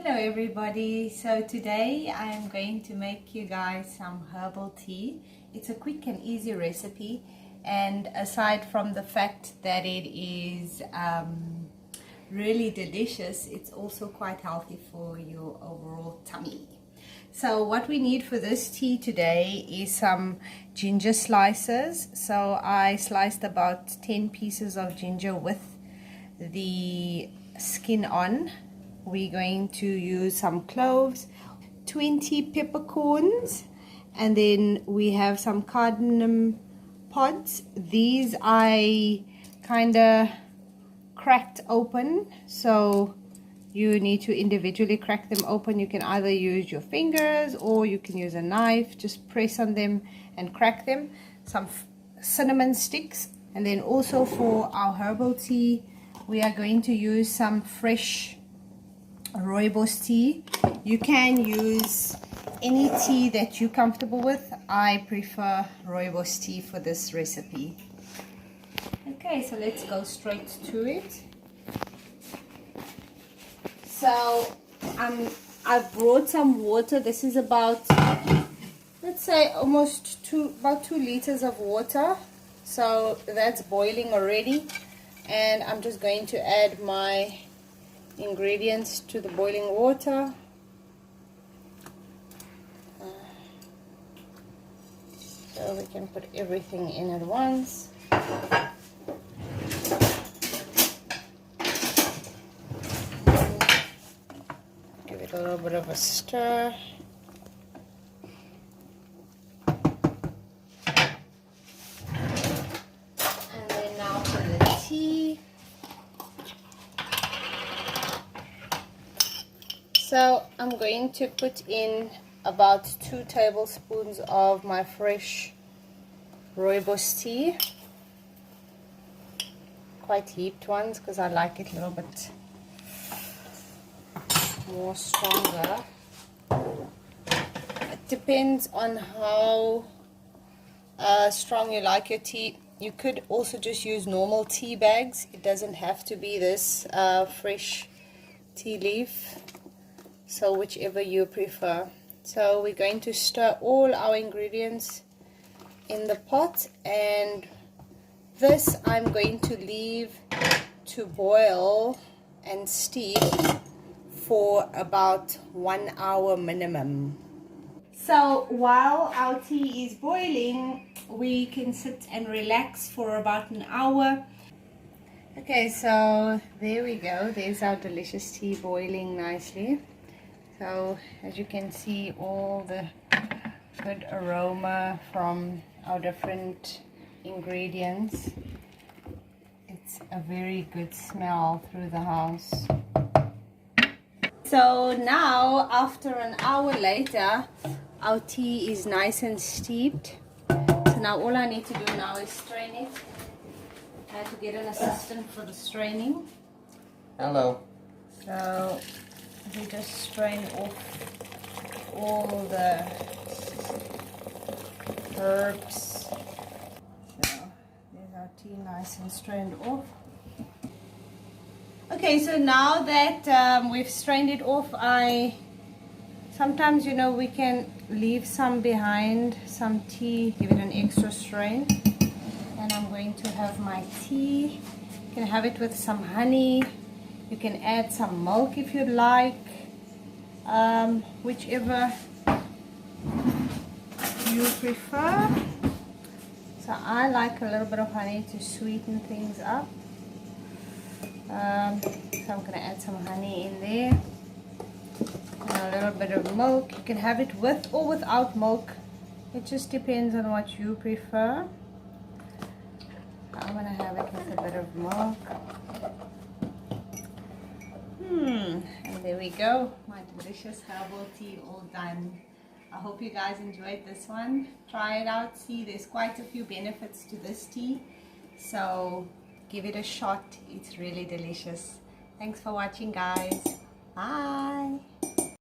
Hello everybody, so today I am going to make you guys some herbal tea. It's a quick and easy recipe, and aside from the fact that it is really delicious, it's also quite healthy for your overall tummy. So what we need for this tea today is some ginger slices. So I sliced about 10 pieces of ginger with the skin on. We're going to use some cloves, 20 peppercorns, and then we have some cardamom pods. These I kind of cracked open, so you need to individually crack them open. You can either use your fingers or you can use a knife. Just press on them and crack them. Some cinnamon sticks, and then also for our herbal tea we are going to use some fresh rooibos tea. You can use any tea that you're comfortable with. I prefer rooibos tea for this recipe. Okay, so let's go straight to it. So I've brought some water. This is about, let's say, almost about 2 liters of water. So that's boiling already, and I'm just going to add my ingredients to the boiling water. So we can put everything in at once. Give it a little bit of a stir. And then now for the tea. So I'm going to put in about 2 tablespoons of my fresh rooibos tea. Quite heaped ones because I like it a little bit more stronger. It depends on how strong you like your tea. You could also just use normal tea bags. It doesn't have to be this fresh tea leaf. So whichever you prefer. So we're going to stir all our ingredients in the pot, and this I'm going to leave to boil and steep for about 1 hour minimum. So while our tea is boiling, we can sit and relax for about an hour. Okay, so there we go. There's our delicious tea boiling nicely. So as you can see, all the good aroma from our different ingredients. It's a very good smell through the house. So now, after an hour later, our tea is nice and steeped. So now all I need to do now is strain it. I had to get an assistant for the straining. Hello. So we just strain off all the herbs. So there's our tea nice and strained off. Okay, so now that we've strained it off, sometimes, you know, we can leave some behind, some tea, give it an extra strain. And I'm going to have my tea. You can have it with some honey. You can add some milk if you'd like, whichever you prefer. So I like a little bit of honey to sweeten things up. So I'm going to add some honey in there. And a little bit of milk. You can have it with or without milk. It just depends on what you prefer. I'm going to have it with a bit of milk. And there we go, my delicious herbal tea all done. I hope you guys enjoyed this one. Try it out, see there's quite a few benefits to this tea, so give it a shot. It's really delicious. Thanks for watching, guys. Bye.